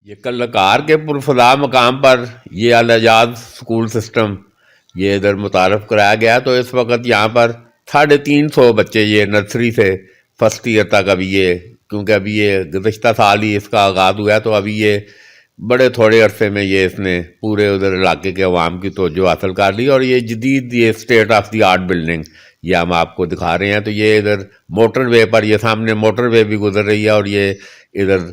یہ کلکار کے پرفلاح مقام پر یہ الاعجاز اسکول سسٹم یہ ادھر متعارف کرایا گیا، تو اس وقت یہاں پر 350 بچے یہ نرسری سے فرسٹ ایئر تک ابھی یہ، کیونکہ ابھی یہ گزشتہ سال ہی اس کا آغاز ہوا ہے، تو ابھی یہ بڑے تھوڑے عرصے میں یہ اس نے پورے ادھر علاقے کے عوام کی توجہ حاصل کر لی، اور یہ جدید یہ state of the art building یہ ہم آپ کو دکھا رہے ہیں۔ تو یہ ادھر موٹر وے پر، یہ سامنے موٹر وے بھی گزر رہی ہے، اور یہ ادھر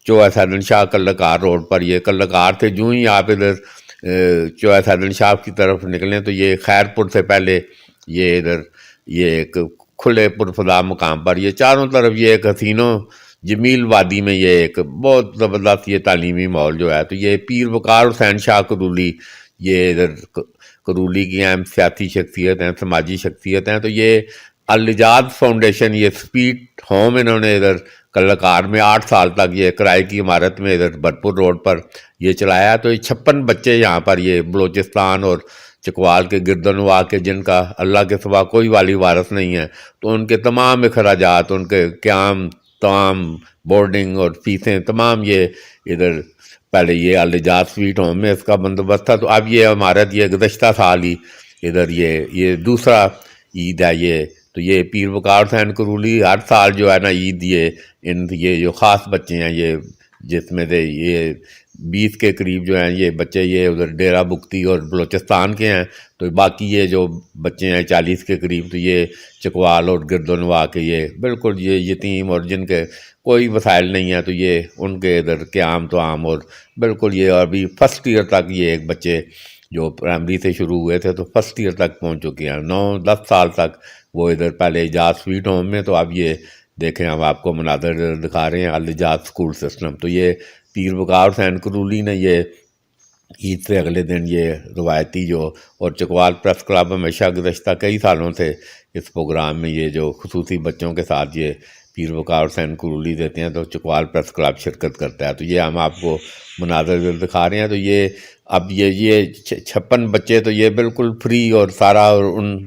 چوہا سیدن شاہ کلکار روڈ پر، یہ کلکار سے جو ہی آپ ادھر چوہا سیدن شاہ کی طرف نکلیں تو یہ خیر پور سے پہلے یہ ادھر یہ ایک کھلے پرفلاح مقام پر یہ چاروں طرف یہ ایک حسین و جمیل وادی میں یہ ایک بہت زبردست یہ تعلیمی ماحول جو ہے۔ تو یہ پیر وقار حسین شاہ کرولی یہ ادھر کرولی کی اہم سیاسی شخصیت ہیں، سماجی شخصیت ہیں۔ تو یہ الاعجاز فاؤنڈیشن یہ سپیٹ ہوم انہوں نے ادھر کلکار میں 8 سال تک یہ کرائے کی عمارت میں ادھر بھرپور روڈ پر یہ چلایا۔ تو یہ 56 بچے یہاں پر یہ بلوچستان اور چکوال کے گردنواع کے، جن کا اللہ کے سوا کوئی والی وارث نہیں ہے، تو ان کے تمام اخراجات، ان کے قیام، تمام بورڈنگ اور فیسیں تمام یہ ادھر پہلے یہ الاعجاز سویٹ ہوم میں اس کا بندوبست تھا۔ تو اب یہ عمارت یہ گزشتہ سال ہی ادھر یہ دوسرا عید ہے یہ، تو یہ پیر وقار حسین کرولی ہر سال جو ہے نا عید یہ جو خاص بچے ہیں یہ، جس میں سے یہ 20 کے قریب جو ہیں یہ بچے یہ ادھر ڈیرہ بگٹی اور بلوچستان کے ہیں، تو باقی یہ جو بچے ہیں 40 کے قریب تو یہ چکوال اور گردنواع کے یہ بالکل یہ یتیم اور جن کے کوئی وسائل نہیں ہیں، تو یہ ان کے ادھر قیام تو عام، اور بالکل یہ ابھی فرسٹ ایئر تک یہ ایک بچے جو پرائمری سے شروع ہوئے تھے تو فرسٹ ایئر تک پہنچ چکے ہیں، 9-10 سال تک وہ ادھر پہلے اعجاز سویٹ ہوم میں۔ تو اب یہ دیکھیں ہم آپ کو مناظر دکھا رہے ہیں الاعجاز اسکول سسٹم۔ تو یہ پیر وقار حسین کرولی نے یہ عید سے اگلے دن یہ روایتی جو، اور چکوال پریس کلب ہمیشہ گزشتہ کئی سالوں سے اس پروگرام میں یہ جو خصوصی بچوں کے ساتھ یہ پیر وقار حسین کرولی دیتے ہیں، تو چکوال پریس کلب شرکت کرتا ہے۔ تو یہ ہم آپ کو مناظر دکھا رہے ہیں۔ تو یہ اب یہ 56 بچے تو یہ بالکل فری اور سارا، اور ان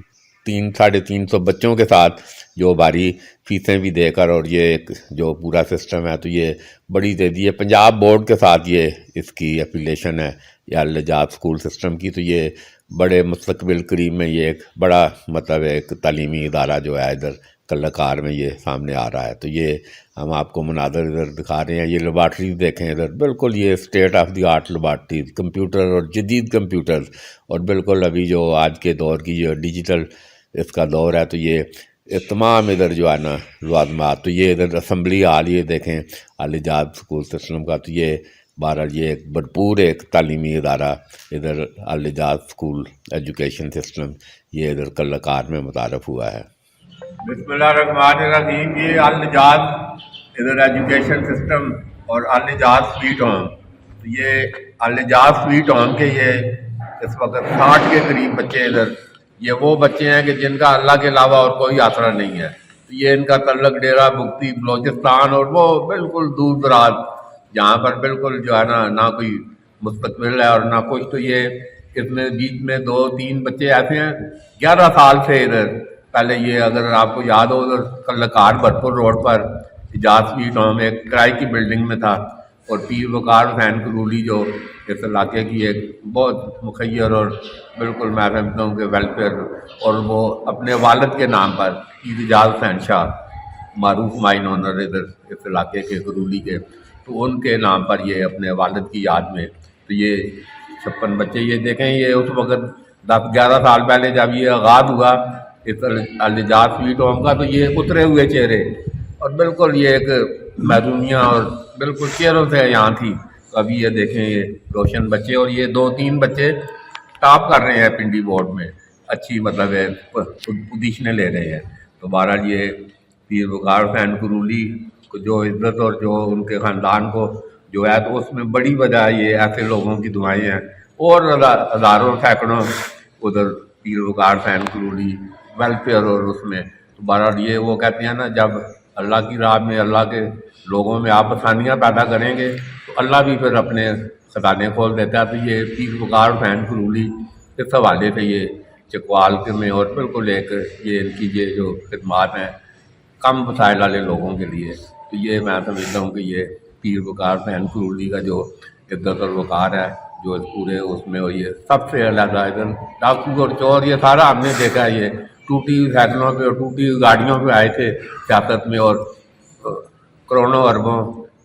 300-350 بچوں کے ساتھ جو باری فیسیں بھی دے کر، اور یہ ایک جو پورا سسٹم ہے، تو یہ بڑی تیزی ہے پنجاب بورڈ کے ساتھ یہ اس کی ایفیلیشن ہے یا الاعجاز اسکول سسٹم کی۔ تو یہ بڑے مستقبل قریب میں یہ ایک بڑا مطلب ایک تعلیمی ادارہ جو ہے ادھر کلکار میں یہ سامنے آ رہا ہے۔ تو یہ ہم آپ کو مناظر ادھر دکھا رہے ہیں۔ یہ لیبارٹریز دیکھیں ادھر، بالکل یہ state of the art laboratories, computer اور جدید کمپیوٹر، اور بالکل ابھی جو آج کے دور کی جو ڈیجیٹل اس کا دور ہے، تو یہ تمام ادھر جو ہے نا لوازمات۔ تو یہ ادھر اسمبلی ہال یہ دیکھیں الاعجاز اسکول سسٹم کا۔ تو یہ بہرحال یہ ایک بھرپور ایک تعلیمی ادارہ ادھر الاعجاز اسکول ایجوکیشن سسٹم یہ ادھر کلکار میں متعارف ہوا ہے۔ بسم اللہ الرحمن الرحیم۔ یہ الاعجاز ادھر ایجوکیشن سسٹم اور الاعجاز سویٹ ہوم، تو یہ الاعجاز سویٹ ہوم کے یہ اس وقت 60 کے قریب بچے ادھر یہ وہ بچے ہیں کہ جن کا اللہ کے علاوہ اور کوئی آسرا نہیں ہے۔ تو یہ ان کا تعلق ڈیرہ بگٹی، بلوچستان اور وہ بالکل دور دراز جہاں پر بالکل جو ہے نہ کوئی مستقبل ہے اور نہ کچھ۔ تو یہ اس میں بیچ میں 2-3 بچے ایسے ہیں 11 سال سے ادھر پہلے یہ، اگر آپ کو یاد ہو ادھر کلکار بھرپور روڈ پر اعجاز سویٹ ہوم ایک کرائے کی بلڈنگ میں تھا، اور پیر وقار حسین کرولی جو اس علاقے کی ایک بہت مخیر اور بالکل میں سمجھتا ہوں کہ ویلفیئر، اور وہ اپنے والد کے نام پر پیر اعجاز حسین شاہ معروف مائن اونر ادھر اس علاقے کے کرولی کے، تو ان کے نام پر یہ اپنے والد کی یاد میں تو یہ 56 بچے یہ دیکھیں۔ یہ اس وقت 10-11 سال پہلے جب یہ آغاز ہوا اس الاعجاز سویٹ ہوم کا، تو یہ اترے ہوئے چہرے اور بالکل یہ ایک محرومیاں اور بالکل چہروں سے یہاں تھی۔ تو ابھی یہ دیکھیں یہ روشن بچے، اور یہ 2-3 بچے ٹاپ کر رہے ہیں پنڈی بورڈ میں، اچھی مطلب ہے پوزیشنیں لے رہے ہیں۔ تو بہرحال یہ پیر وقار حسین کرولی کو جو عزت اور جو ان کے خاندان کو جو ہے، تو اس میں بڑی وجہ یہ ایسے لوگوں کی دعائیں ہیں، اور ہزاروں سینکڑوں ادھر پیر وقار حسین کرولی ویلفیئر، اور اس میں تو بہرحال یہ وہ کہتے ہیں نا، جب اللہ کی راہ میں اللہ کے لوگوں میں آپ آسانیاں پیدا کریں گے تو اللہ بھی پھر اپنے خزانے کھول دیتا ہے۔ تو یہ پیر وقار حسین کرولی اس حوالے سے یہ چکوال کے میں، اور بالکل ایک یہ ان کی یہ جو خدمات ہیں کم وسائل والے لوگوں کے لیے، تو یہ میں سمجھتا ہوں کہ یہ پیر وقار فین قرولی کا جو عدت الوقار ہے جو پورے اس میں وہ یہ سب سے الگ ادھر ڈاکو اور چور یہ سارا ہم نے دیکھا ہے، یہ ٹوٹی ہوئی سائیکلوں پہ اور ٹوٹی ہوئی گاڑیوں پہ آئے تھے سیاست میں اور کروڑوں اربوں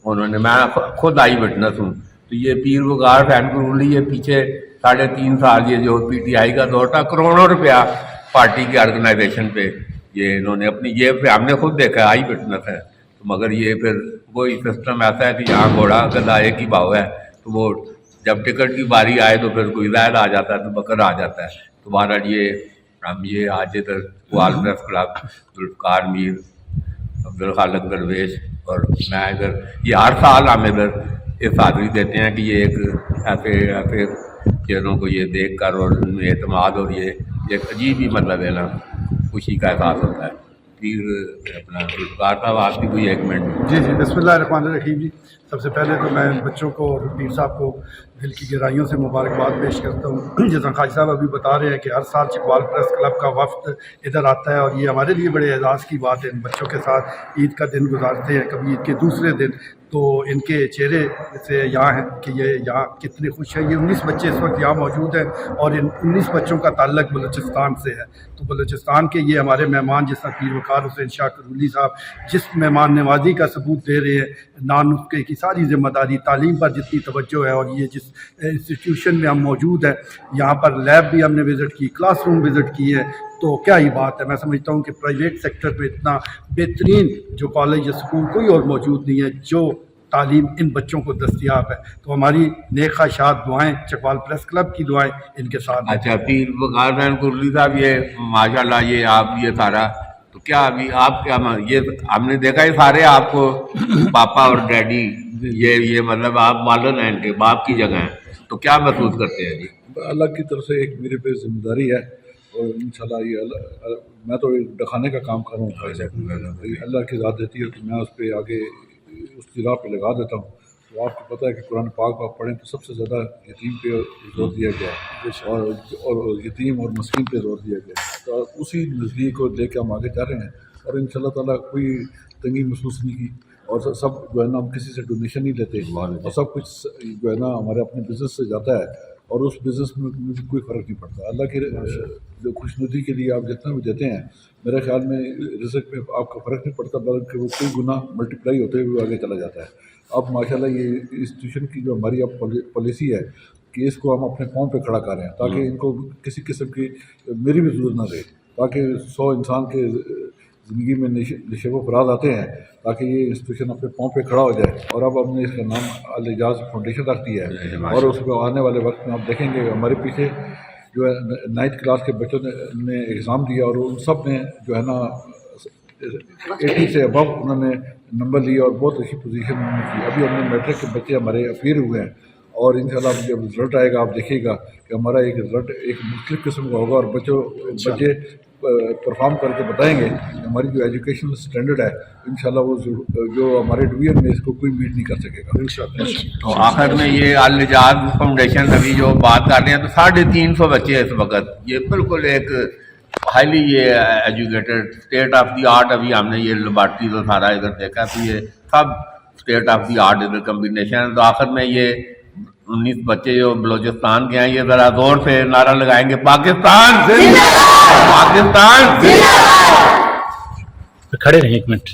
انہوں نے، میں خود آئی وٹنس ہوں. تو یہ پیر وقار فین قرولی یہ پیچھے 3.5 سال یہ جو پی ٹی آئی کا دور تھا کروڑوں روپیہ پارٹی کی آرگنائزیشن پہ یہ انہوں نے اپنی جیب پہ، ہم نے خود دیکھا آئی وٹنس ہے. تو مگر یہ پھر وہی سسٹم ایسا ہے کہ یہاں گھوڑا گدھا ایک ہی بھاؤ ہے، تو وہ جب ٹکٹ کی باری آئے تو پھر کوئی زائد آ جاتا ہے تو بکر آ جاتا ہے. تو بہرحال یہ ہم یہ آج ادھر وال پریس کلب ذوالفقار میر عبدالخالق درویش اور میں ادھر یہ ہر سال ہم ادھر اس حاضری دیتے ہیں کہ یہ ایک ایسے چیزوں کو یہ دیکھ کر اور ان میں اعتماد اور یہ ایک عجیب ہی مطلب ہے نا خوشی کا احساس ہوتا ہے. پھر اپنا ذوالفقار صاحب آپ کی کوئی 1 منٹ. جی بسم اللہ الرحمن الرحیم. جی سب سے پہلے تو میں بچوں کو اور پیر صاحب کو دل کی گہرائیوں سے مبارکباد پیش کرتا ہوں. جیسا خواجہ صاحب ابھی بتا رہے ہیں کہ ہر سال چکوال پریس کلب کا وفد ادھر آتا ہے اور یہ ہمارے لیے بڑے اعزاز کی بات ہے. ان بچوں کے ساتھ عید کا دن گزارتے ہیں، کبھی عید کے دوسرے دن، تو ان کے چہرے سے یہاں ہیں کہ یہ یہاں کتنے خوش ہیں. یہ 19 بچے اس وقت یہاں موجود ہیں اور ان 19 بچوں کا تعلق بلوچستان سے ہے. تو بلوچستان کے یہ ہمارے مہمان جس طرح پیر وقار حسین شاہ قرولی صاحب جس مہمان نوازی کا ثبوت دے رہے ہیں، نان نسخے کی ساری ذمہ داری، تعلیم پر جتنی توجہ ہے، اور یہ جس انسٹیٹیوشن میں ہم موجود ہیں یہاں پر لیب بھی ہم نے وزٹ کی، کلاس روم وزٹ کی ہے، تو کیا ہی بات ہے. میں سمجھتا ہوں کہ پرائیویٹ سیکٹر پہ اتنا بہترین جو کالج یا اسکول کوئی اور موجود نہیں ہے جو تعلیم ان بچوں کو دستیاب ہے. تو ہماری نیک خواہشات، دعائیں، چکوال پریس کلب کی دعائیں ان کے ساتھ. اچھا پیر وقار فین قرولی صاحب یہ ماشاء اللہ یہ آپ یہ سارا تو کیا ابھی آپ کیا یہ ہم نے دیکھا یہ سارے آپ کو پاپا اور ڈیڈی یہ مطلب آپ والد ہیں ان کے باپ کی جگہ ہیں، تو کیا محسوس کرتے ہیں؟ جی اللہ کی طرف سے ایک میرے پہ ذمہ داری ہے اور انشاءاللہ یہ میں تو ڈکھانے کا کام کر رہا ہوں. اللہ کی ذات دیتی ہے کہ میں اس پہ آگے اس کی راہ پہ لگا دیتا ہوں. تو آپ کو پتہ ہے کہ قرآن پاک آپ پڑھیں تو سب سے زیادہ یتیم پہ زور دیا گیا ہے اور یتیم اور مسکین پہ زور دیا گیا ہے. تو اسی نزدیک کو لے کے ہم آگے جا رہے ہیں اور ان شاء اللہ تعالیٰ کوئی تنگی محسوس نہیں کی. اور سب جو ہے نا ہم کسی سے ڈونیشن نہیں لیتے اور سب کچھ جو ہے نا ہمارے اپنے بزنس سے جاتا ہے اور اس بزنس میں مجھے کوئی فرق نہیں پڑتا. اللہ کے جو خوشنودی کے لیے آپ جتنا بھی دیتے ہیں میرے خیال میں رزق میں آپ کا فرق نہیں پڑتا بلکہ وہ کوئی گنا ملٹیپلائی ہوتے ہوئے آگے چلا جاتا ہے. اب ماشاءاللہ یہ انسٹیٹیوشن کی جو ہماری اب پالیسی ہے کہ اس کو ہم اپنے پاؤں پہ کھڑا کریں تاکہ ان کو کسی قسم کی میری بھی ضرورت نہ رہے، تاکہ 100 انسان کے زندگی میں نشیب و فراز آتے ہیں تاکہ یہ انسٹیٹیوشن اپنے پاؤں پہ کھڑا ہو جائے. اور اب ہم نے اس کا نام الاعجاز فاؤنڈیشن رکھ دیا ہے اور اس کو آنے والے وقت میں آپ دیکھیں گے ہمارے پیچھے جو ہے 9th کلاس کے بچوں نے ایگزام دیا اور ان سب نے جو ہے نا 80 سے ابو انہوں نے نمبر لیے اور بہت اچھی پوزیشن انہوں نے کی. ابھی ہم نے میٹرک کے بچے ہمارے اپیئر ہوئے ہیں اور انشاءاللہ جب رزلٹ آئے گا آپ دیکھیے گا کہ ہمارا ایک رزلٹ ایک مختلف قسم کا ہوگا اور بچے پرفارم کر کے بتائیں گے کہ ہماری جو ایجوکیشنل اسٹینڈرڈ ہے انشاءاللہ وہ جو ہمارے ڈویژن میں اس کو کوئی میٹ نہیں کر سکے گا انشاءاللہ. تو آخر میں یہ الاعجاز فاؤنڈیشن ابھی جو بات کر رہے ہیں تو 350 بچے اس وقت یہ بالکل ایک ہائیلی یہ educated state of the art. ابھی ہم نے یہ لیبارٹری تو سارا ادھر دیکھا تو یہ سب اسٹیٹ آف دی آرٹ ادھر کمبینیشن. تو آخر میں یہ 19 بچے جو بلوچستان کے ہیں یہ ذرا زور سے نعرہ لگائیں گے پاکستان پاکستان. کھڑے رہیں 1 منٹ.